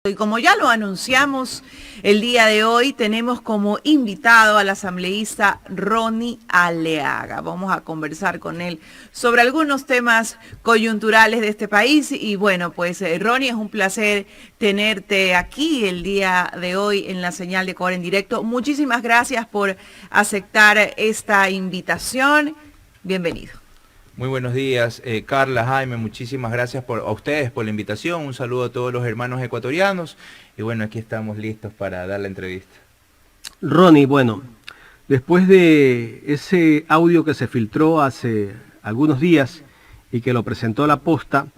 Y como ya lo anunciamos, el día de hoy tenemos como invitado al asambleísta Ronnie Aleaga. Vamos a conversar con él sobre algunos temas coyunturales de este país. Y bueno, pues Ronnie, es un placer tenerte aquí el día de hoy en la señal de Ecuador en directo. Muchísimas gracias por aceptar esta invitación. Bienvenido. Muy buenos días, Carla, Jaime, muchísimas gracias a ustedes por la invitación, un saludo a todos los hermanos ecuatorianos y bueno, aquí estamos listos para dar la entrevista. Ronnie, bueno, después de ese audio que se filtró hace algunos días y que lo presentó La Posta,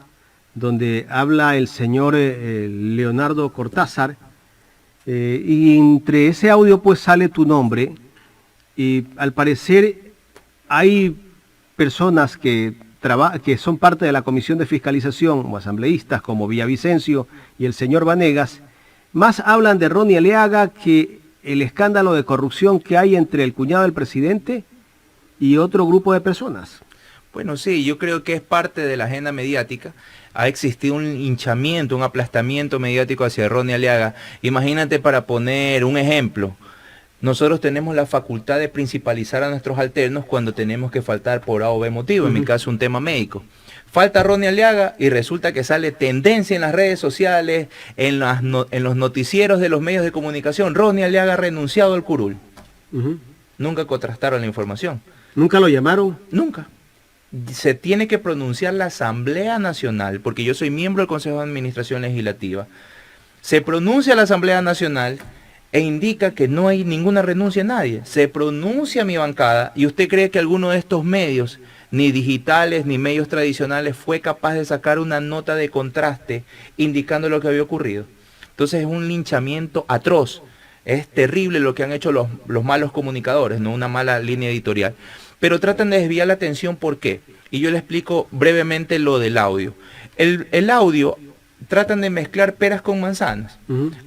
donde habla el señor Leonardo Cortázar, y entre ese audio pues sale tu nombre y al parecer hay personas que son parte de la Comisión de Fiscalización o asambleístas como Villavicencio y el señor Vanegas, más hablan de Ronnie Aleaga que el escándalo de corrupción que hay entre el cuñado del presidente y otro grupo de personas. Bueno, sí, yo creo que es parte de la agenda mediática. Ha existido un hinchamiento, un aplastamiento mediático hacia Ronnie Aleaga. Imagínate, para poner un ejemplo, nosotros tenemos la facultad de principalizar a nuestros alternos cuando tenemos que faltar por A o B motivo, en mi caso un tema médico. Falta Ronnie Aleaga y resulta que sale tendencia en las redes sociales, en los noticieros de los medios de comunicación. Ronnie Aleaga ha renunciado al curul. Nunca contrastaron la información. ¿Nunca lo llamaron? Nunca. Se tiene que pronunciar la Asamblea Nacional, porque yo soy miembro del Consejo de Administración Legislativa. Se pronuncia la Asamblea Nacional e indica que no hay ninguna renuncia a nadie. Se pronuncia mi bancada y usted cree que alguno de estos medios, ni digitales ni medios tradicionales, fue capaz de sacar una nota de contraste indicando lo que había ocurrido. Entonces es un linchamiento atroz. Es terrible lo que han hecho los malos comunicadores, no una mala línea editorial. Pero tratan de desviar la atención, ¿por qué? Y yo le explico brevemente lo del audio. El audio tratan de mezclar peras con manzanas.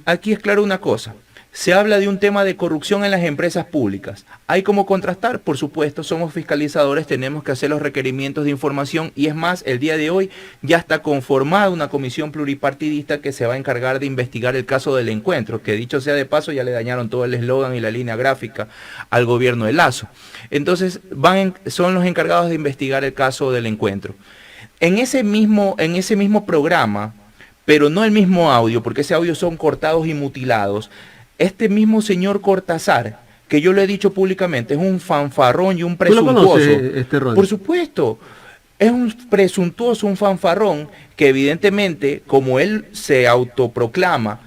Aquí es claro una cosa. Se habla de un tema de corrupción en las empresas públicas. ¿Hay cómo contrastar? Por supuesto, somos fiscalizadores, tenemos que hacer los requerimientos de información y es más, el día de hoy ya está conformada una comisión pluripartidista que se va a encargar de investigar el caso del encuentro, que dicho sea de paso ya le dañaron todo el eslogan y la línea gráfica al gobierno de Lazo. Entonces son los encargados de investigar el caso del encuentro. En ese mismo programa, pero no el mismo audio, porque ese audio son cortados y mutilados, este mismo señor Cortázar, que yo lo he dicho públicamente, es un fanfarrón y un presuntuoso. ¿Tú lo conoces, Ronnie? Por supuesto, es un presuntuoso, un fanfarrón, que evidentemente, como él se autoproclama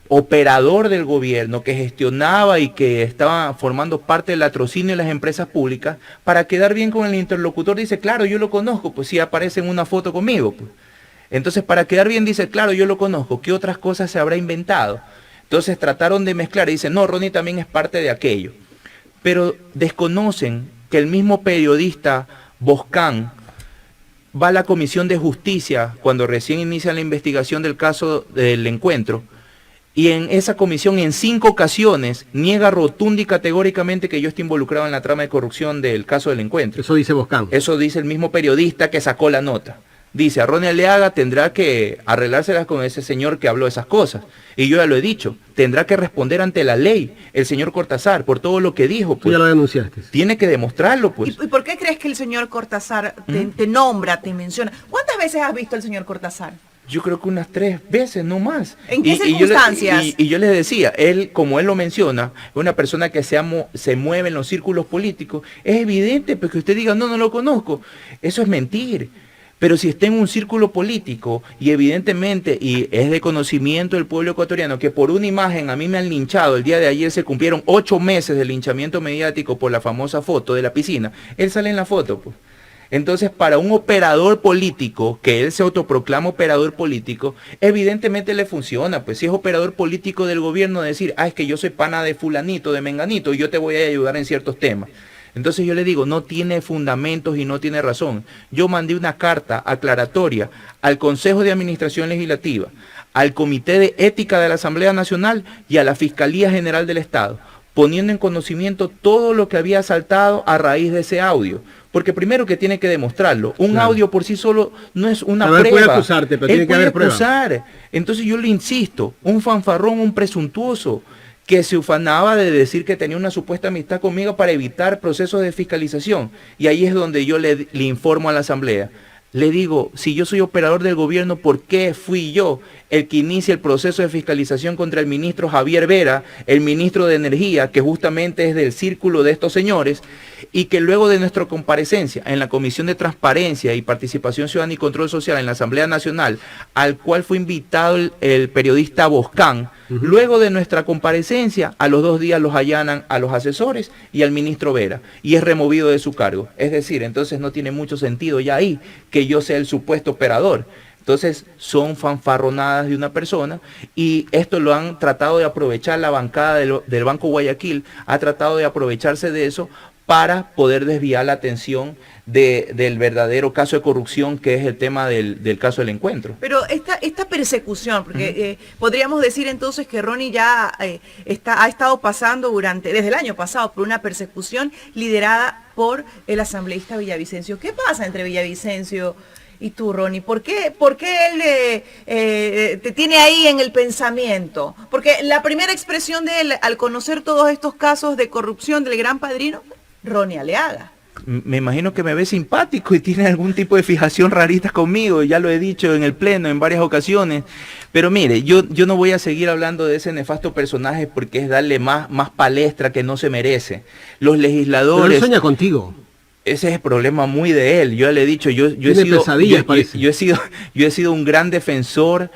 operador del gobierno, que gestionaba y que estaba formando parte del latrocinio de las empresas públicas, para quedar bien con el interlocutor dice, claro, yo lo conozco, pues sí aparece en una foto conmigo. Pues. Entonces, para quedar bien dice, claro, yo lo conozco, ¿qué otras cosas se habrá inventado? Entonces trataron de mezclar y dicen, no, Ronnie también es parte de aquello. Pero desconocen que el mismo periodista Boscán va a la Comisión de Justicia cuando recién inicia la investigación del caso del encuentro y en esa comisión en 5 ocasiones niega rotunda y categóricamente que yo esté involucrado en la trama de corrupción del caso del encuentro. Eso dice Boscán. Eso dice el mismo periodista que sacó la nota. Dice, a Ronnie Aleaga tendrá que arreglárselas con ese señor que habló esas cosas. Y yo ya lo he dicho, tendrá que responder ante la ley el señor Cortázar por todo lo que dijo. Pues. Tú ya lo denunciaste. Tiene que demostrarlo, pues. ¿Y por qué crees que el señor Cortázar te nombra, te menciona? ¿Cuántas veces has visto al señor Cortázar? Yo creo que unas 3 veces, no más. ¿En qué circunstancias? Y yo les decía, él, como él lo menciona, es una persona que se mueve en los círculos políticos. Es evidente pues, que usted diga, no lo conozco. Eso es mentir. Pero si está en un círculo político y evidentemente, y es de conocimiento del pueblo ecuatoriano, que por una imagen a mí me han linchado, el día de ayer se cumplieron 8 meses de linchamiento mediático por la famosa foto de la piscina, él sale en la foto, pues. Entonces, para un operador político, que él se autoproclama operador político, evidentemente le funciona, pues si es operador político del gobierno, decir, es que yo soy pana de fulanito, de menganito, y yo te voy a ayudar en ciertos temas. Entonces yo le digo, no tiene fundamentos y no tiene razón. Yo mandé una carta aclaratoria al Consejo de Administración Legislativa, al Comité de Ética de la Asamblea Nacional y a la Fiscalía General del Estado, poniendo en conocimiento todo lo que había saltado a raíz de ese audio. Porque primero que tiene que demostrarlo. Un audio por sí solo no es una prueba. Puede acusarte, pero tiene que haber prueba. Entonces yo le insisto, un fanfarrón, un presuntuoso, que se ufanaba de decir que tenía una supuesta amistad conmigo para evitar procesos de fiscalización. Y ahí es donde yo le informo a la Asamblea. Le digo, si yo soy operador del gobierno, ¿por qué fui yo el que inicia el proceso de fiscalización contra el ministro Javier Vera, el ministro de Energía, que justamente es del círculo de estos señores, y que luego de nuestra comparecencia en la Comisión de Transparencia y Participación Ciudadana y Control Social en la Asamblea Nacional, al cual fue invitado el periodista Boscán, luego de nuestra comparecencia, a los 2 días los allanan a los asesores y al ministro Vera, y es removido de su cargo? Es decir, entonces no tiene mucho sentido ya ahí que yo sea el supuesto operador. Entonces son fanfarronadas de una persona, y esto lo han tratado de aprovechar la bancada del Banco Guayaquil, ha tratado de aprovecharse de eso para poder desviar la atención del verdadero caso de corrupción, que es el tema del caso del encuentro. Pero esta persecución, porque podríamos decir entonces que Ronnie ya ha estado pasando desde el año pasado por una persecución liderada por el asambleísta Villavicencio. ¿Qué pasa entre Villavicencio y tú, Ronnie? ¿Por qué él te tiene ahí en el pensamiento? Porque la primera expresión de él al conocer todos estos casos de corrupción del gran padrino, Ronnie Aleaga. Me imagino que me ve simpático y tiene algún tipo de fijación rarita conmigo, ya lo he dicho en el pleno en varias ocasiones, pero mire, yo no voy a seguir hablando de ese nefasto personaje porque es darle más palestra que no se merece. Los legisladores... Pero él sueña contigo. Ese es el problema muy de él. Yo le he dicho, yo he sido un gran defensor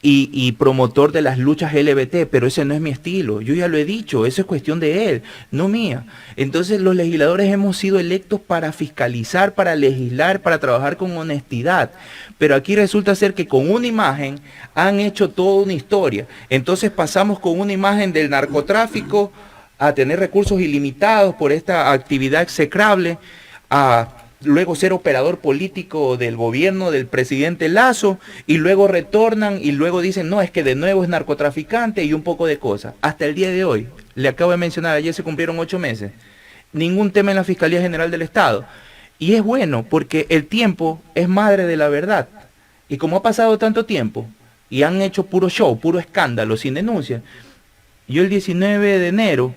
y promotor de las luchas LGBT, pero ese no es mi estilo. Yo ya lo he dicho, eso es cuestión de él, no mía. Entonces los legisladores hemos sido electos para fiscalizar, para legislar, para trabajar con honestidad. Pero aquí resulta ser que con una imagen han hecho toda una historia. Entonces pasamos con una imagen del narcotráfico a tener recursos ilimitados por esta actividad execrable, a luego ser operador político del gobierno del presidente Lazo, y luego retornan y luego dicen, no, es que de nuevo es narcotraficante y un poco de cosas. Hasta el día de hoy, le acabo de mencionar, ayer se cumplieron 8 meses, ningún tema en la Fiscalía General del Estado. Y es bueno porque el tiempo es madre de la verdad. Y como ha pasado tanto tiempo y han hecho puro show, puro escándalo, sin denuncia, yo el 19 de enero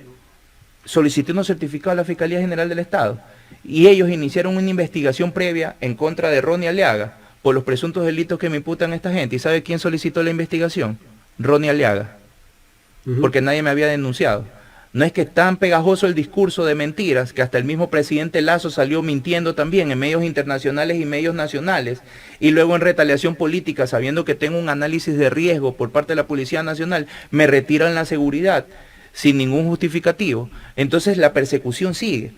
solicité unos certificados a la Fiscalía General del Estado, y ellos iniciaron una investigación previa en contra de Ronnie Aleaga por los presuntos delitos que me imputan a esta gente. ¿Y sabe quién solicitó la investigación? Ronnie Aleaga, porque nadie me había denunciado. No es que es tan pegajoso el discurso de mentiras que hasta el mismo presidente Lazo salió mintiendo también en medios internacionales y medios nacionales, y luego en retaliación política, sabiendo que tengo un análisis de riesgo por parte de la Policía Nacional, me retiran la seguridad sin ningún justificativo. Entonces la persecución sigue.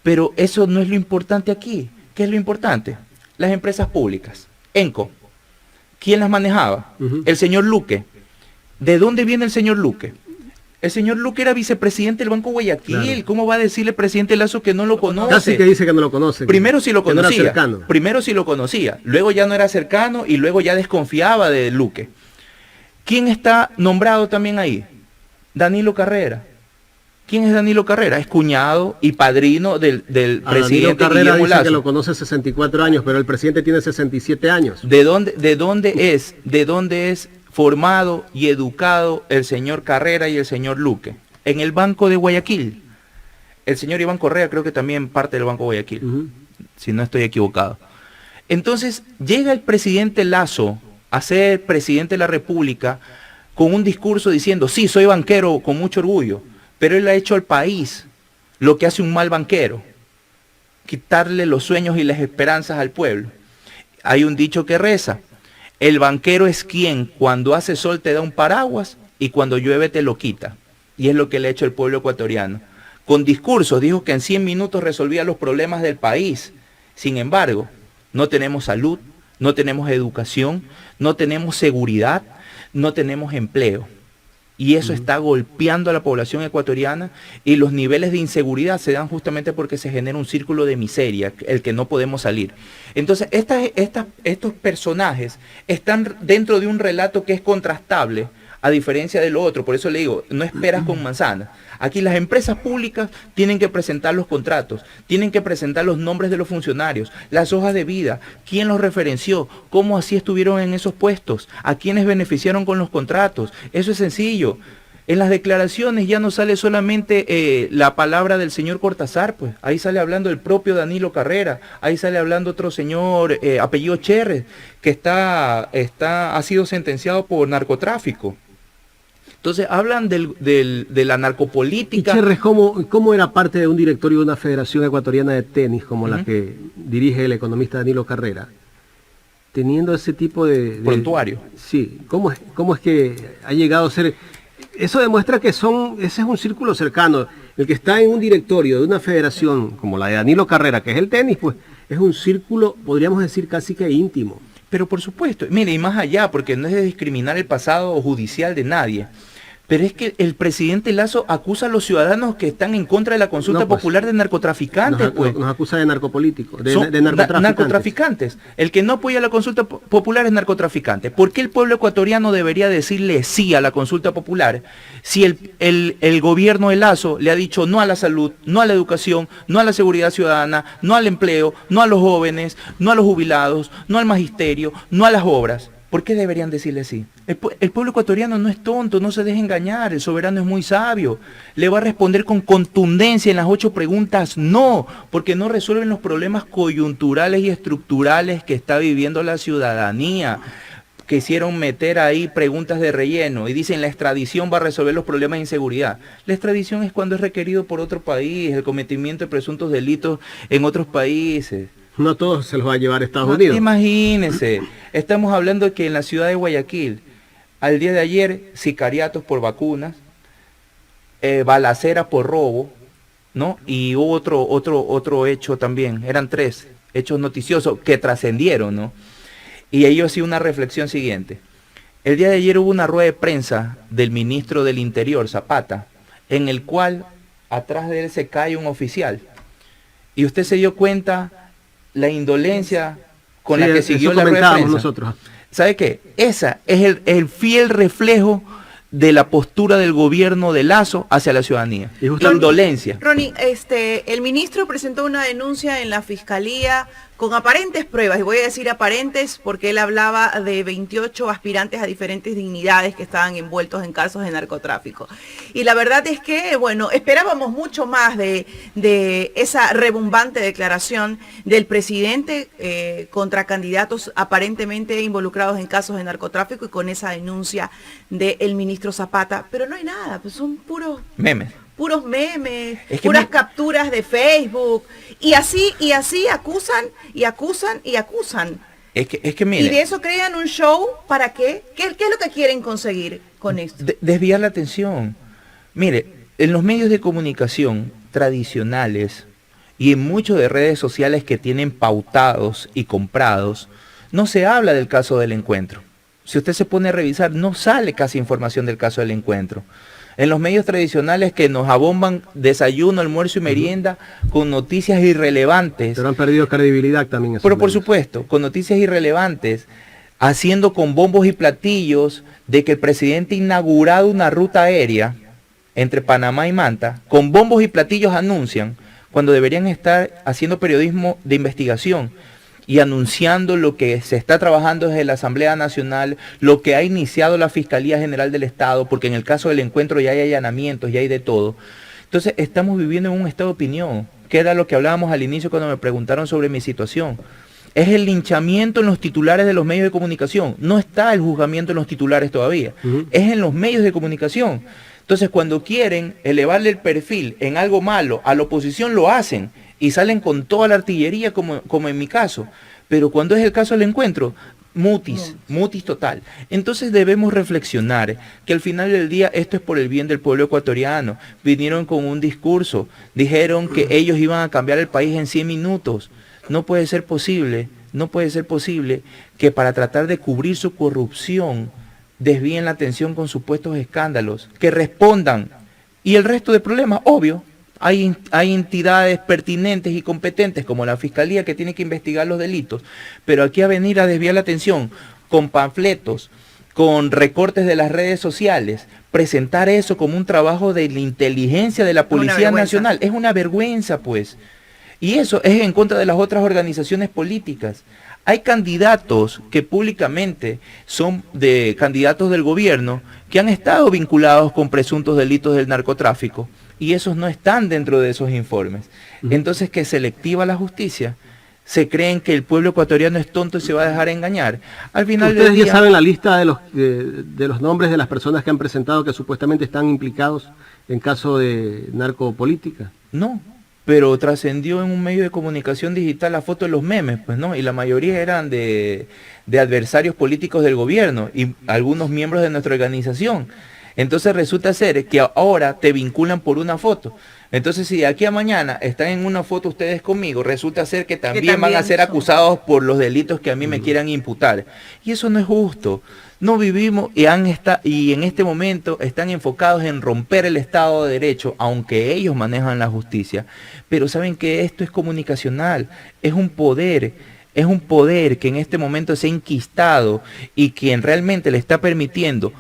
Pero eso no es lo importante aquí. ¿Qué es lo importante? Las empresas públicas. ENCO. ¿Quién las manejaba? El señor Luque. ¿De dónde viene el señor Luque? El señor Luque era vicepresidente del Banco Guayaquil. Claro. ¿Cómo va a decirle el presidente Lazo que no lo conoce? Casi que dice que no lo conoce. Primero sí lo conocía. No era cercano. Primero sí lo conocía. Luego ya no era cercano y luego ya desconfiaba de Luque. ¿Quién está nombrado también ahí? Danilo Carrera. ¿Quién es Danilo Carrera? Es cuñado y padrino del presidente Danilo Carrera Guillermo dice Lazo. Que lo conoce 64 años, pero el presidente tiene 67 años. ¿De dónde es formado y educado el señor Carrera y el señor Luque? En el Banco de Guayaquil. El señor Iván Correa creo que también parte del Banco Guayaquil, si no estoy equivocado. Entonces llega el presidente Lazo a ser presidente de la República con un discurso diciendo, sí, soy banquero con mucho orgullo, pero él ha hecho al país lo que hace un mal banquero, quitarle los sueños y las esperanzas al pueblo. Hay un dicho que reza, el banquero es quien cuando hace sol te da un paraguas y cuando llueve te lo quita. Y es lo que le ha hecho el pueblo ecuatoriano. Con discursos dijo que en 100 minutos resolvía los problemas del país. Sin embargo, no tenemos salud, no tenemos educación, no tenemos seguridad, no tenemos empleo. Y eso está golpeando a la población ecuatoriana, y los niveles de inseguridad se dan justamente porque se genera un círculo de miseria, el que no podemos salir. Entonces, estos personajes están dentro de un relato que es contrastable, a diferencia de lo otro. Por eso le digo, no esperas con manzanas. Aquí las empresas públicas tienen que presentar los contratos, tienen que presentar los nombres de los funcionarios, las hojas de vida, quién los referenció, cómo así estuvieron en esos puestos, a quiénes beneficiaron con los contratos. Eso es sencillo. En las declaraciones ya no sale solamente la palabra del señor Cortázar, pues ahí sale hablando el propio Danilo Carrera, ahí sale hablando otro señor, apellido Cherres, que ha sido sentenciado por narcotráfico. Entonces hablan de la narcopolítica. ¿Y Cherres cómo era parte de un directorio de una federación ecuatoriana de tenis como la que dirige el economista Danilo Carrera? Teniendo ese tipo de prontuario. Sí, ¿cómo es que ha llegado a ser? Eso demuestra que ese es un círculo cercano. El que está en un directorio de una federación como la de Danilo Carrera, que es el tenis, pues es un círculo, podríamos decir, casi que íntimo. Pero por supuesto, mire, y más allá, porque no es de discriminar el pasado judicial de nadie, pero es que el presidente Lasso acusa a los ciudadanos que están en contra de la consulta popular de narcotraficantes. Nos acusa de narcopolíticos, de narcotraficantes. El que no apoya la consulta popular es narcotraficante. ¿Por qué el pueblo ecuatoriano debería decirle sí a la consulta popular si el gobierno de Lasso le ha dicho no a la salud, no a la educación, no a la seguridad ciudadana, no al empleo, no a los jóvenes, no a los jubilados, no al magisterio, no a las obras? ¿Por qué deberían decirle sí? El pueblo ecuatoriano no es tonto, no se deje engañar, el soberano es muy sabio. Le va a responder con contundencia en las 8 preguntas no, porque no resuelven los problemas coyunturales y estructurales que está viviendo la ciudadanía. Quisieron meter ahí preguntas de relleno y dicen la extradición va a resolver los problemas de inseguridad. La extradición es cuando es requerido por otro país, el cometimiento de presuntos delitos en otros países. No todos se los va a llevar a Estados Unidos. Imagínense, estamos hablando de que en la ciudad de Guayaquil, al día de ayer, sicariatos por vacunas, balacera por robo, ¿no? Y hubo otro hecho también, eran 3 hechos noticiosos que trascendieron, ¿no? Y ellos hacían una reflexión siguiente. El día de ayer hubo una rueda de prensa del ministro del Interior, Zapata, en el cual atrás de él se cae un oficial. Y usted se dio cuenta la indolencia con la que siguió la rueda de prensa. Nosotros. ¿Sabe qué? Esa es el fiel reflejo de la postura del gobierno de Lasso hacia la ciudadanía. La indolencia. Ronnie, el ministro presentó una denuncia en la fiscalía con aparentes pruebas, y voy a decir aparentes porque él hablaba de 28 aspirantes a diferentes dignidades que estaban envueltos en casos de narcotráfico. Y la verdad es que, bueno, esperábamos mucho más de esa rebumbante declaración del presidente contra candidatos aparentemente involucrados en casos de narcotráfico y con esa denuncia del ministro Zapata, pero no hay nada, pues son puros memes, puras capturas de Facebook, y así acusan. Es que mire, y de eso crean un show. ¿Para qué? ¿Qué es lo que quieren conseguir con esto? Desviar la atención. Mire, en los medios de comunicación tradicionales y en muchos de redes sociales que tienen pautados y comprados, no se habla del caso del encuentro. Si usted se pone a revisar, no sale casi información del caso del encuentro. En los medios tradicionales que nos abomban desayuno, almuerzo y merienda con noticias irrelevantes. Pero han perdido credibilidad también. Pero por supuesto, con noticias irrelevantes, haciendo con bombos y platillos de que el presidente ha inaugurado una ruta aérea entre Panamá y Manta, con bombos y platillos anuncian, cuando deberían estar haciendo periodismo de investigación y anunciando lo que se está trabajando desde la Asamblea Nacional, lo que ha iniciado la Fiscalía General del Estado, porque en el caso del encuentro ya hay allanamientos, ya hay de todo. Entonces estamos viviendo en un estado de opinión, que era lo que hablábamos al inicio cuando me preguntaron sobre mi situación. Es el linchamiento en los titulares de los medios de comunicación, no está el juzgamiento en los titulares todavía, es en los medios de comunicación. Entonces cuando quieren elevarle el perfil en algo malo a la oposición lo hacen, y salen con toda la artillería como en mi caso. Pero cuando es el caso del encuentro, mutis total. Entonces debemos reflexionar que al final del día esto es por el bien del pueblo ecuatoriano. Vinieron con un discurso, dijeron que ellos iban a cambiar el país en 100 minutos. No puede ser posible que para tratar de cubrir su corrupción desvíen la atención con supuestos escándalos, que respondan. Y el resto de problemas, obvio. Hay entidades pertinentes y competentes como la Fiscalía que tiene que investigar los delitos, pero aquí a venir a desviar la atención con panfletos, con recortes de las redes sociales, presentar eso como un trabajo de la inteligencia de la Policía Nacional, es una vergüenza, pues. Y eso es en contra de las otras organizaciones políticas. Hay candidatos que públicamente son de candidatos del gobierno que han estado vinculados con presuntos delitos del narcotráfico y esos no están dentro de esos informes. Entonces, que selectiva la justicia, se creen que el pueblo ecuatoriano es tonto y se va a dejar engañar. Al final ¿Ustedes ya saben la lista de los nombres de las personas que han presentado que supuestamente están implicados en caso de narcopolítica? No, pero trascendió en un medio de comunicación digital la foto de los memes, pues no, y la mayoría eran de adversarios políticos del gobierno y algunos miembros de nuestra organización. Entonces resulta ser que ahora te vinculan por una foto. Entonces, si de aquí a mañana están en una foto ustedes conmigo, resulta ser que también van a ser acusados por los delitos que a mí me quieran imputar. Y eso no es justo. No vivimos y en este momento están enfocados en romper el Estado de Derecho, aunque ellos manejan la justicia. Pero saben que esto es comunicacional, es un poder que en este momento se ha enquistado y quien realmente le está permitiendo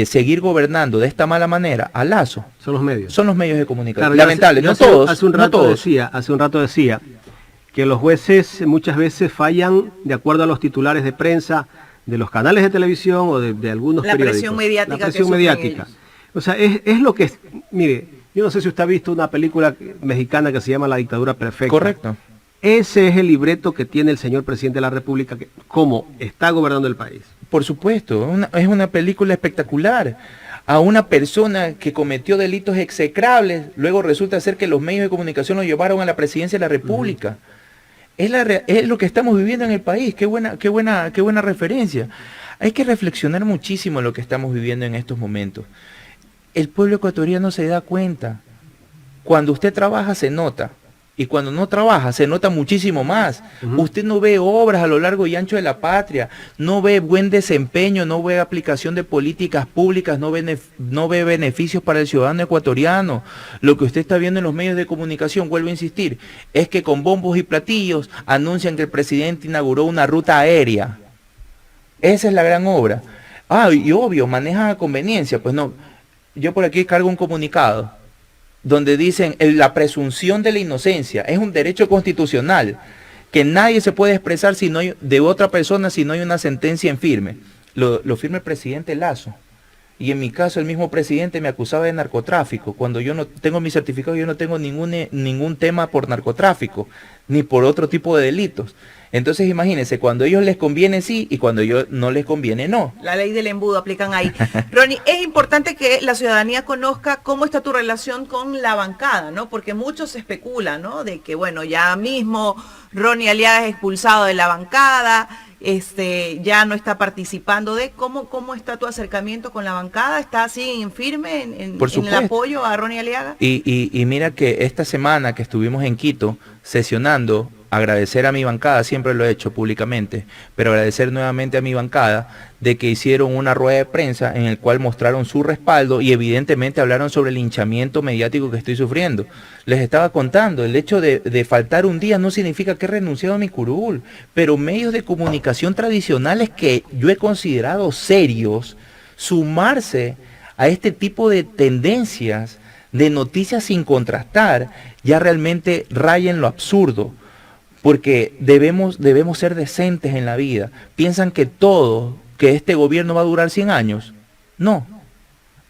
seguir gobernando de esta mala manera a Lazo. Son los medios. Son los medios de comunicación. Claro, lamentable, no todos. Hace un rato decía que los jueces muchas veces fallan de acuerdo a los titulares de prensa de los canales de televisión o de algunos periódicos. La presión mediática. O sea, es lo que es. Mire, yo no sé si usted ha visto una película mexicana que se llama La dictadura perfecta. Correcto. Ese es el libreto que tiene el señor presidente de la República, cómo está gobernando el país. Por supuesto, es una película espectacular. A una persona que cometió delitos execrables, luego resulta ser que los medios de comunicación lo llevaron a la presidencia de la República. Es lo que estamos viviendo en el país. Qué buena referencia. Hay que reflexionar muchísimo en lo que estamos viviendo en estos momentos. El pueblo ecuatoriano se da cuenta. Cuando usted trabaja se nota. Y cuando no trabaja, se nota muchísimo más. Usted no ve obras a lo largo y ancho de la patria, no ve buen desempeño, no ve aplicación de políticas públicas, no ve beneficios para el ciudadano ecuatoriano. Lo que usted está viendo en los medios de comunicación, vuelvo a insistir, es que con bombos y platillos anuncian que el presidente inauguró una ruta aérea. Esa es la gran obra. Y obvio, manejan a conveniencia. Pues no, yo por aquí cargo un comunicado donde dicen la presunción de la inocencia es un derecho constitucional, que nadie se puede expresar de otra persona si no hay una sentencia en firme. Lo firma el presidente Lazo. Y en mi caso el mismo presidente me acusaba de narcotráfico, cuando yo no tengo mi certificado, yo no tengo ningún tema por narcotráfico, ni por otro tipo de delitos. Entonces imagínense, cuando a ellos les conviene sí y cuando a ellos no les conviene no. La ley del embudo aplican ahí. Ronnie, es importante que la ciudadanía conozca cómo está tu relación con la bancada, ¿no? Porque muchos especulan, ¿no? De que, bueno, ya mismo Ronnie Aliaga es expulsado de la bancada, ya no está participando de cómo está tu acercamiento con la bancada. ¿Está así en firme en el apoyo a Ronnie Aliaga? Y mira que esta semana que estuvimos en Quito sesionando, agradecer a mi bancada, siempre lo he hecho públicamente, pero agradecer nuevamente a mi bancada de que hicieron una rueda de prensa en el cual mostraron su respaldo y evidentemente hablaron sobre el linchamiento mediático que estoy sufriendo. Les estaba contando, el hecho de faltar un día no significa que he renunciado a mi curul, pero medios de comunicación tradicionales que yo he considerado serios, sumarse a este tipo de tendencias, de noticias sin contrastar, ya realmente rayen lo absurdo. Porque debemos ser decentes en la vida. ¿Piensan que este gobierno va a durar 100 años? No.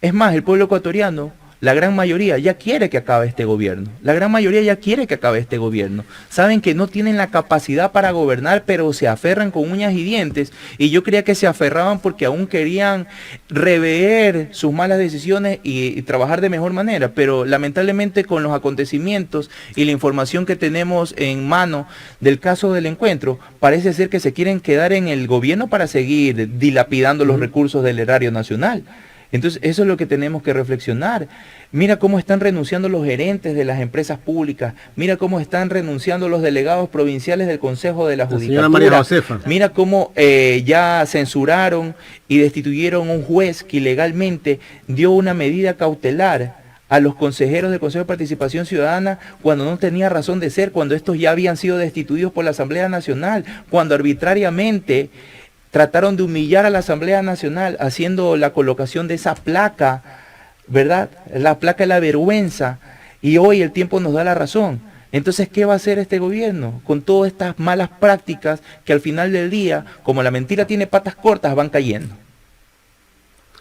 Es más, el pueblo ecuatoriano, la gran mayoría ya quiere que acabe este gobierno. La gran mayoría ya quiere que acabe este gobierno. Saben que no tienen la capacidad para gobernar, pero se aferran con uñas y dientes. Y yo creía que se aferraban porque aún querían rever sus malas decisiones y trabajar de mejor manera. Pero lamentablemente con los acontecimientos y la información que tenemos en mano del caso del encuentro, parece ser que se quieren quedar en el gobierno para seguir dilapidando los recursos del erario nacional. Entonces, eso es lo que tenemos que reflexionar. Mira cómo están renunciando los gerentes de las empresas públicas. Mira cómo están renunciando los delegados provinciales del Consejo de la Judicatura. Mira cómo ya censuraron y destituyeron a un juez que ilegalmente dio una medida cautelar a los consejeros del Consejo de Participación Ciudadana cuando no tenía razón de ser, cuando estos ya habían sido destituidos por la Asamblea Nacional, cuando arbitrariamente trataron de humillar a la Asamblea Nacional haciendo la colocación de esa placa, ¿verdad? La placa de la vergüenza, y hoy el tiempo nos da la razón. Entonces, ¿qué va a hacer este gobierno con todas estas malas prácticas que al final del día, como la mentira tiene patas cortas, van cayendo?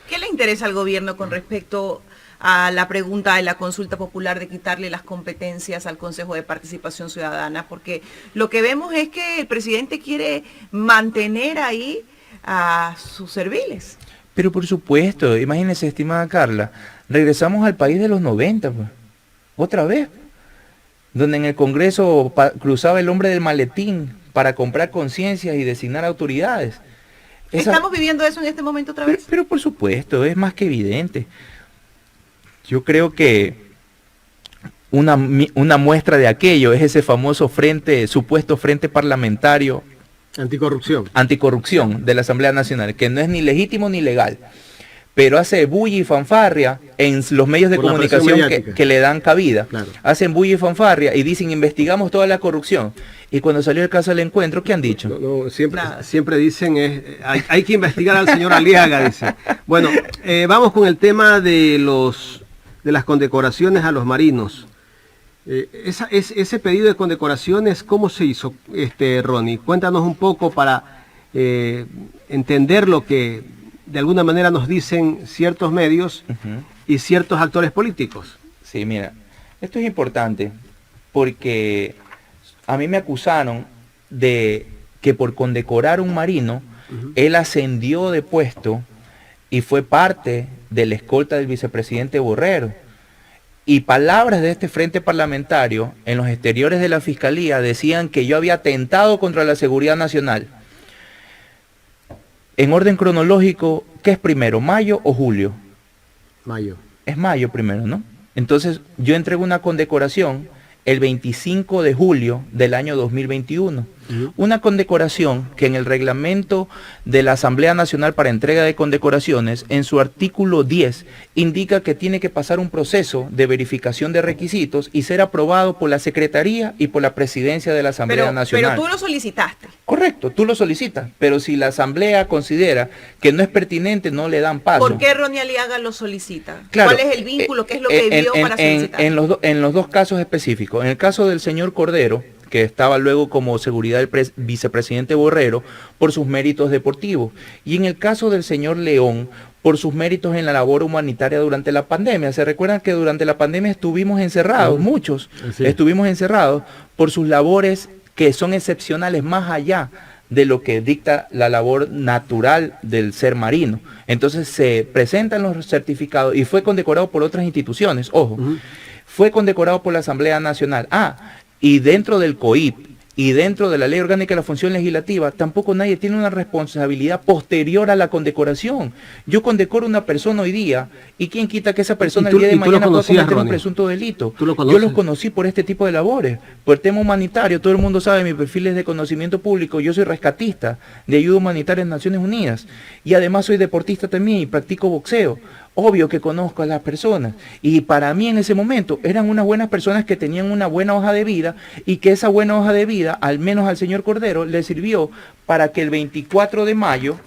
¿Qué le interesa al gobierno con respecto a la pregunta de la consulta popular de quitarle las competencias al Consejo de Participación Ciudadana? Porque lo que vemos es que el presidente quiere mantener ahí a sus serviles. Pero por supuesto, imagínese, estimada Carla, regresamos al país de los 90, pues, otra vez, donde en el Congreso cruzaba el hombre del maletín para comprar conciencias y designar autoridades. ¿Estamos viviendo eso en este momento otra vez? Pero por supuesto, es más que evidente. Yo creo que una muestra de aquello es ese famoso supuesto frente parlamentario anticorrupción de la Asamblea Nacional, que no es ni legítimo ni legal, pero hace bulla y fanfarria en los medios de comunicación que le dan cabida. Claro. Hacen bulla y fanfarria y dicen, investigamos toda la corrupción. Y cuando salió el caso del encuentro, ¿qué han dicho? Siempre dicen, hay que investigar al señor Aliaga, dice. Bueno, vamos con el tema de las condecoraciones a los marinos. Ese pedido de condecoraciones, ¿cómo se hizo, Ronnie? Cuéntanos un poco para entender lo que de alguna manera nos dicen ciertos medios y ciertos actores políticos. Sí, mira, esto es importante porque a mí me acusaron de que por condecorar un marino, él ascendió de puesto y fue parte de la escolta del vicepresidente Borrero. Y palabras de este frente parlamentario en los exteriores de la Fiscalía decían que yo había atentado contra la seguridad nacional. En orden cronológico, ¿qué es primero, mayo o julio? Mayo. Es mayo primero, ¿no? Entonces yo entrego una condecoración el 25 de julio del año 2021. Una condecoración que en el reglamento de la Asamblea Nacional para entrega de condecoraciones, en su artículo 10, indica que tiene que pasar un proceso de verificación de requisitos y ser aprobado por la Secretaría y por la Presidencia de la Asamblea Nacional. Pero tú lo solicitaste. Correcto, tú lo solicitas, pero si la Asamblea considera que no es pertinente, no le dan paso. ¿Por qué Ronnie Aliaga lo solicita? Claro, ¿cuál es el vínculo? ¿Qué es lo que vio para solicitar? En los dos casos específicos. En el caso del señor Cordero, que estaba luego como seguridad del vicepresidente Borrero, por sus méritos deportivos. Y en el caso del señor León, por sus méritos en la labor humanitaria durante la pandemia. ¿Se recuerdan que durante la pandemia estuvimos encerrados? Muchos estuvimos encerrados por sus labores que son excepcionales más allá de lo que dicta la labor natural del ser marino. Entonces se presentan los certificados y fue condecorado por otras instituciones, ojo, fue condecorado por la Asamblea Nacional. Y dentro del COIP y dentro de la Ley Orgánica de la Función Legislativa, tampoco nadie tiene una responsabilidad posterior a la condecoración. Yo condecoro a una persona hoy día, y quién quita que esa persona el día de mañana pueda cometer un presunto delito. Yo los conocí por este tipo de labores, por el tema humanitario. Todo el mundo sabe, mi perfil es de conocimiento público. Yo soy rescatista de ayuda humanitaria en Naciones Unidas, y además soy deportista también y practico boxeo. Obvio que conozco a las personas, y para mí en ese momento eran unas buenas personas que tenían una buena hoja de vida, y que esa buena hoja de vida, al menos al señor Cordero, le sirvió para que el 24 de mayo,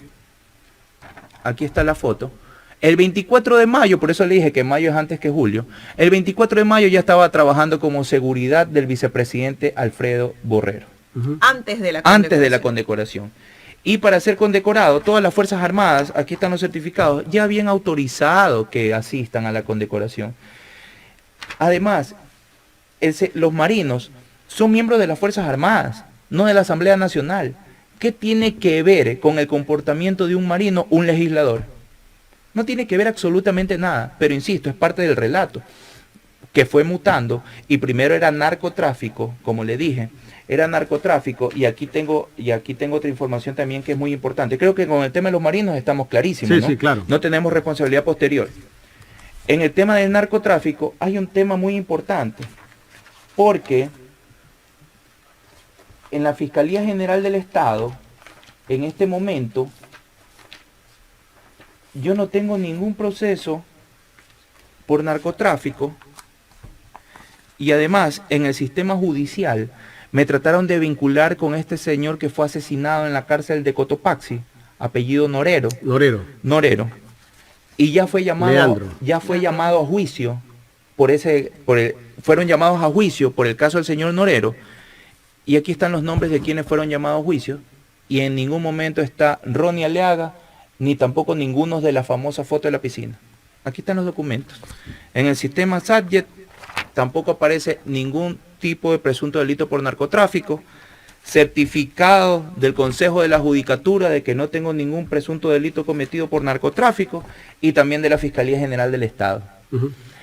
aquí está la foto, el 24 de mayo, por eso le dije que mayo es antes que julio, el 24 de mayo ya estaba trabajando como seguridad del vicepresidente Alfredo Borrero. Antes de la condecoración. Y para ser condecorado, todas las Fuerzas Armadas, aquí están los certificados, ya habían autorizado que asistan a la condecoración. Además, los marinos son miembros de las Fuerzas Armadas, no de la Asamblea Nacional. ¿Qué tiene que ver con el comportamiento de un marino un legislador? No tiene que ver absolutamente nada, pero insisto, es parte del relato, que fue mutando, y primero era narcotráfico, como le dije, era narcotráfico, y aquí tengo otra información también que es muy importante. Creo que con el tema de los marinos estamos clarísimos, sí, ¿no? Sí, claro. No tenemos responsabilidad posterior. En el tema del narcotráfico hay un tema muy importante, porque en la Fiscalía General del Estado, en este momento, yo no tengo ningún proceso por narcotráfico, y además en el sistema judicial me trataron de vincular con este señor que fue asesinado en la cárcel de Cotopaxi apellido Norero. Norero. Y ya fue llamado a juicio fueron llamados a juicio por el caso del señor Norero. Y aquí están los nombres de quienes fueron llamados a juicio. Y en ningún momento está Ronnie Aliaga, ni tampoco ninguno de la famosa foto de la piscina. Aquí están los documentos. En el sistema SATJET tampoco aparece ningún tipo de presunto delito por narcotráfico. Certificado del Consejo de la Judicatura de que no tengo ningún presunto delito cometido por narcotráfico, y también de la Fiscalía General del Estado.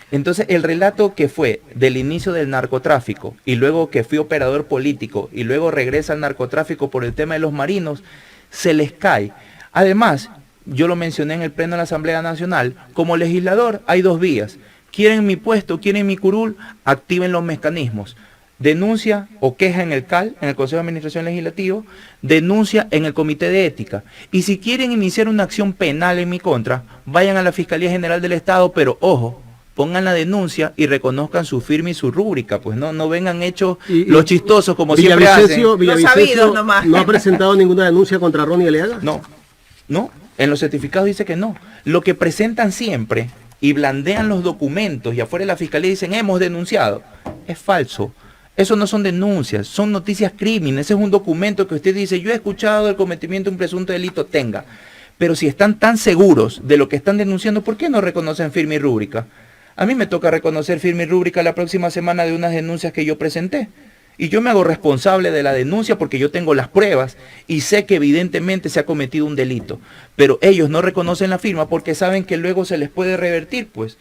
Entonces el relato que fue del inicio del narcotráfico y luego que fui operador político y luego regresa al narcotráfico por el tema de los marinos, se les cae. Además, yo lo mencioné en el pleno de la Asamblea Nacional, como legislador hay dos vías: quieren mi puesto, quieren mi curul, activen los mecanismos. Denuncia o queja en el CAL, en el Consejo de Administración Legislativo, denuncia en el Comité de Ética. Y si quieren iniciar una acción penal en mi contra, vayan a la Fiscalía General del Estado, pero ojo, pongan la denuncia y reconozcan su firma y su rúbrica, pues no vengan hechos los chistosos como siempre hacen. Villavicencio no ha presentado ninguna denuncia contra Ronnie Aliaga. No, en los certificados dice que no. Lo que presentan siempre y blandean los documentos y afuera de la Fiscalía dicen hemos denunciado, es falso. Eso no son denuncias, son noticias crímenes. Ese es un documento que usted dice, yo he escuchado el cometimiento de un presunto delito, tenga. Pero si están tan seguros de lo que están denunciando, ¿por qué no reconocen firma y rúbrica? A mí me toca reconocer firma y rúbrica la próxima semana de unas denuncias que yo presenté. Y yo me hago responsable de la denuncia porque yo tengo las pruebas y sé que evidentemente se ha cometido un delito. Pero ellos no reconocen la firma porque saben que luego se les puede revertir, pues.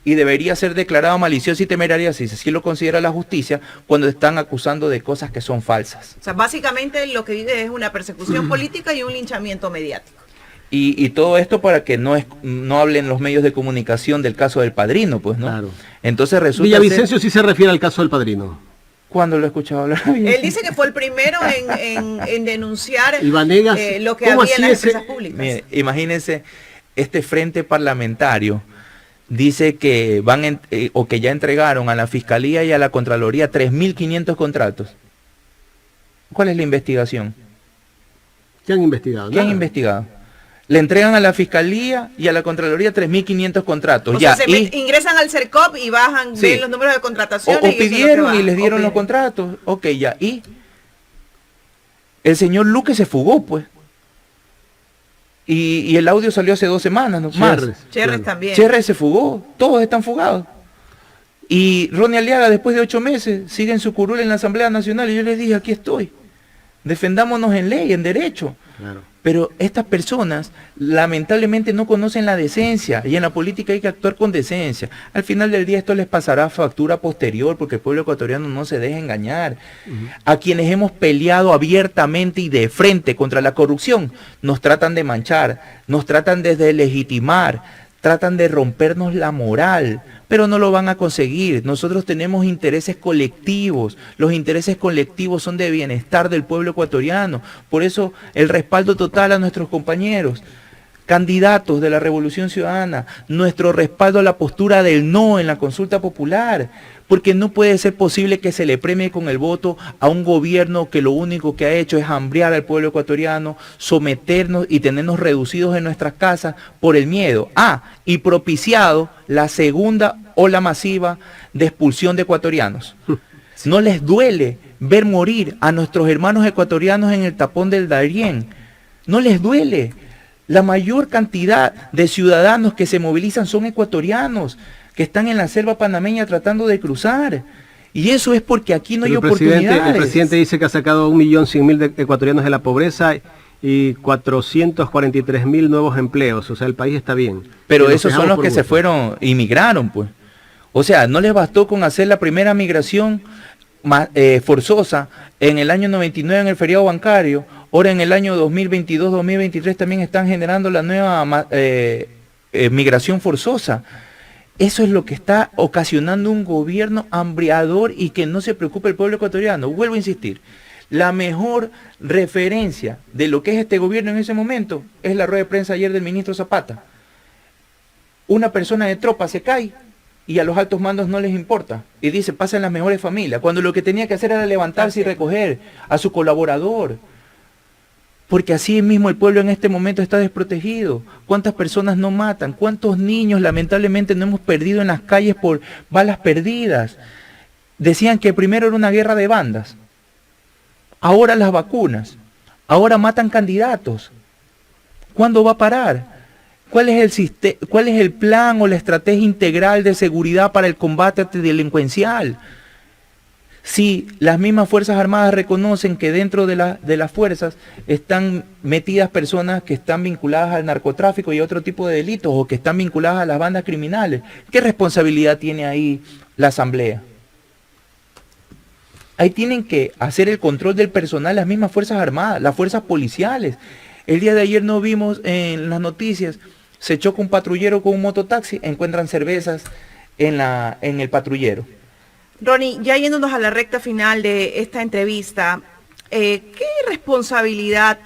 Y debería ser declarado malicioso y temerario, si así lo considera la justicia, cuando están acusando de cosas que son falsas. O sea, básicamente lo que vive es una persecución política y un linchamiento mediático. Y todo esto para que no hablen los medios de comunicación del caso del Padrino, pues, ¿no? Claro. Entonces resulta Villavicencio sí se refiere al caso del Padrino. ¿Cuándo lo he escuchado hablar? Él dice que fue el primero en denunciar lo que había en las empresas públicas. Mire, imagínense, este frente parlamentario dice que o que ya entregaron a la Fiscalía y a la Contraloría 3.500 contratos. ¿Cuál es la investigación? ¿Qué han investigado? ¿Qué han investigado? Le entregan a la Fiscalía y a la Contraloría 3.500 contratos. O sea, ingresan al CERCOP y bajan, ven los números de contratación. O pidieron y les dieron los contratos. Ok, ya. Y el señor Luque se fugó, pues. Y el audio salió hace 2 semanas, ¿no? Cherres también. Cherres se fugó, todos están fugados. Y Ronnie Aliaga, después de 8 meses, sigue en su curul en la Asamblea Nacional. Y yo les dije, aquí estoy. Defendámonos en ley, en derecho. Claro. Pero estas personas lamentablemente no conocen la decencia, y en la política hay que actuar con decencia. Al final del día esto les pasará factura posterior, porque el pueblo ecuatoriano no se deja engañar. A quienes hemos peleado abiertamente y de frente contra la corrupción, nos tratan de manchar, nos tratan de deslegitimar, tratan de rompernos la moral, pero no lo van a conseguir. Nosotros tenemos intereses colectivos, los intereses colectivos son de bienestar del pueblo ecuatoriano, por eso el respaldo total a nuestros compañeros, candidatos de la Revolución Ciudadana, nuestro respaldo a la postura del no en la consulta popular, porque no puede ser posible que se le premie con el voto a un gobierno que lo único que ha hecho es hambrear al pueblo ecuatoriano, someternos y tenernos reducidos en nuestras casas por el miedo. Y propiciado la segunda ola masiva de expulsión de ecuatorianos. No les duele ver morir a nuestros hermanos ecuatorianos en el tapón del Darién. No les duele. La mayor cantidad de ciudadanos que se movilizan son ecuatorianos, que están en la selva panameña tratando de cruzar. Y eso es porque aquí no hay oportunidades. El presidente dice que ha sacado 1.100.000 de ecuatorianos de la pobreza y 443.000 nuevos empleos. O sea, el país está bien. Pero esos son los que se fueron, inmigraron, pues. O sea, no les bastó con hacer la primera migración forzosa en el año 99 en el feriado bancario. Ahora en el año 2022-2023 también están generando la nueva migración forzosa. Eso es lo que está ocasionando un gobierno hambreador y que no se preocupe el pueblo ecuatoriano. Vuelvo a insistir, la mejor referencia de lo que es este gobierno en ese momento es la rueda de prensa ayer del ministro Zapata. Una persona de tropa se cae y a los altos mandos no les importa. Y dice, pasen las mejores familias, cuando lo que tenía que hacer era levantarse y recoger a su colaborador. Porque así mismo el pueblo en este momento está desprotegido. ¿Cuántas personas no matan? ¿Cuántos niños lamentablemente no hemos perdido en las calles por balas perdidas? Decían que primero era una guerra de bandas. Ahora las vacunas. Ahora matan candidatos. ¿Cuándo va a parar? ¿Cuál es el plan o la estrategia integral de seguridad para el combate delincuencial? Si las mismas Fuerzas Armadas reconocen que dentro de las fuerzas están metidas personas que están vinculadas al narcotráfico y a otro tipo de delitos, o que están vinculadas a las bandas criminales, ¿qué responsabilidad tiene ahí la Asamblea? Ahí tienen que hacer el control del personal las mismas Fuerzas Armadas, las fuerzas policiales. El día de ayer no vimos en las noticias, se choca un patrullero con un mototaxi, encuentran cervezas en el patrullero. Ronnie, ya yéndonos a la recta final de esta entrevista, ¿qué responsabilidad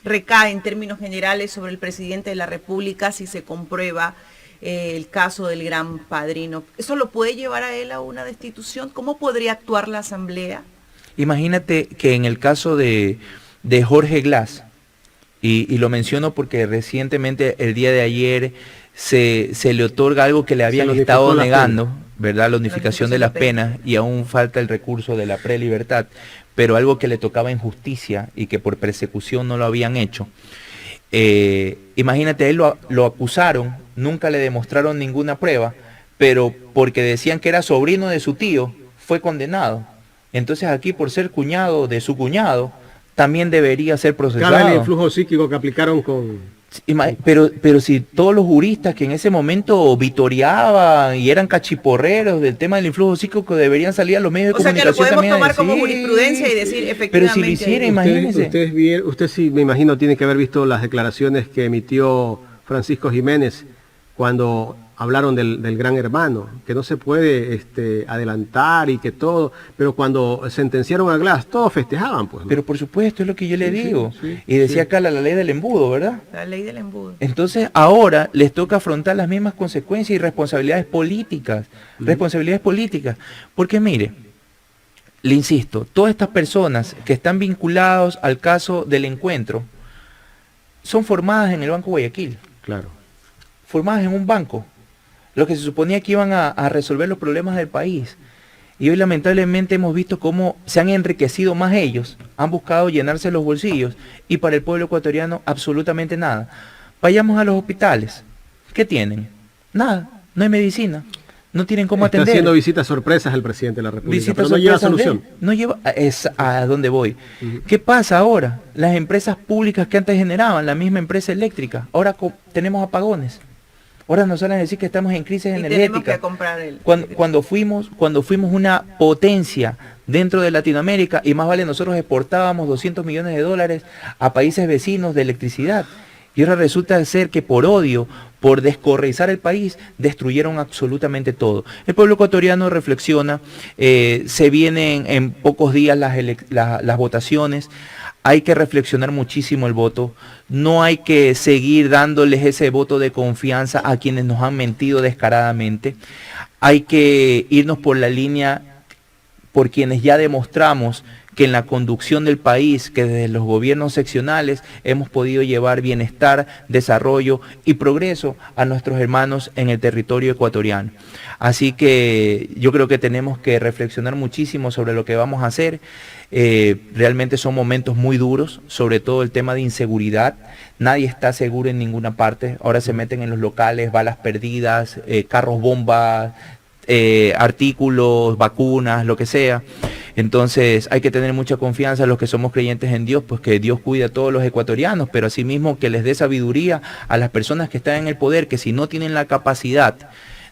recae en términos generales sobre el presidente de la República si se comprueba el caso del Gran Padrino? ¿Eso lo puede llevar a él a una destitución? ¿Cómo podría actuar la Asamblea? Imagínate que en el caso de Jorge Glass, y lo menciono porque recientemente, el día de ayer, se le otorga algo que le habían estado negando, ¿verdad? La unificación de las penas, y aún falta el recurso de la prelibertad, pero algo que le tocaba en justicia y que por persecución no lo habían hecho. Imagínate, él lo acusaron, nunca le demostraron ninguna prueba, pero porque decían que era sobrino de su tío, fue condenado. Entonces aquí, por ser cuñado de su cuñado, también debería ser procesado. Claro, el influjo psíquico que aplicaron con... Pero si todos los juristas que en ese momento vitoreaban y eran cachiporreros del tema del influjo psíquico deberían salir a los medios de comunicación. O sea, que lo podemos tomar como decir, jurisprudencia y decir efectivamente... Pero si lo hiciera, imagínense. Usted sí, me imagino, tiene que haber visto las declaraciones que emitió Francisco Jiménez cuando hablaron del Gran Hermano, que no se puede adelantar y que todo, pero cuando sentenciaron a Glass, todos festejaban, pues, ¿no? Pero por supuesto, es lo que yo le digo. Y decía acá la ley del embudo, ¿verdad? La ley del embudo. Entonces ahora les toca afrontar las mismas consecuencias y responsabilidades políticas. Responsabilidades políticas. Porque mire, le insisto, todas estas personas que están vinculados al caso del encuentro son formadas en el Banco Guayaquil. Claro. Formadas en un banco. Los que se suponía que iban a resolver los problemas del país. Y hoy lamentablemente hemos visto cómo se han enriquecido más ellos, han buscado llenarse los bolsillos, y para el pueblo ecuatoriano absolutamente nada. Vayamos a los hospitales. ¿Qué tienen? Nada, no hay medicina, no tienen cómo atender. Está haciendo visitas sorpresas el presidente de la República, Visitas pero no lleva sorpresas solución. No lleva, es a dónde voy. ¿Qué pasa ahora? Las empresas públicas que antes generaban, la misma empresa eléctrica, ahora tenemos apagones. Ahora nos salen a decir que estamos en crisis energética. Tenemos que comprar cuando fuimos una potencia dentro de Latinoamérica, y más vale, nosotros exportábamos 200 millones de dólares a países vecinos de electricidad. Y ahora resulta ser que por odio, por descorreizar el país, destruyeron absolutamente todo. El pueblo ecuatoriano reflexiona, se vienen en pocos días las votaciones. Hay que reflexionar muchísimo el voto, no hay que seguir dándoles ese voto de confianza a quienes nos han mentido descaradamente. Hay que irnos por la línea por quienes ya demostramos que en la conducción del país, que desde los gobiernos seccionales hemos podido llevar bienestar, desarrollo y progreso a nuestros hermanos en el territorio ecuatoriano. Así que yo creo que tenemos que reflexionar muchísimo sobre lo que vamos a hacer. Realmente son momentos muy duros, sobre todo el tema de inseguridad. Nadie está seguro en ninguna parte. Ahora se meten en los locales, balas perdidas, carros bombas, artículos, vacunas, lo que sea. Entonces hay que tener mucha confianza los que somos creyentes en Dios, pues que Dios cuida a todos los ecuatorianos, pero asimismo que les dé sabiduría a las personas que están en el poder, que si no tienen la capacidad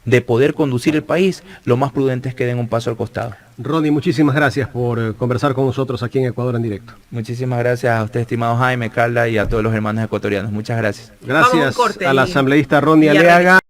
de poder conducir el país, lo más prudente es que den un paso al costado. Ronnie, muchísimas gracias por conversar con nosotros aquí en Ecuador en Directo. Muchísimas gracias a usted, estimado Jaime, Carla, y a todos los hermanos ecuatorianos. Muchas gracias. Gracias al asambleísta Ronnie Aleaga.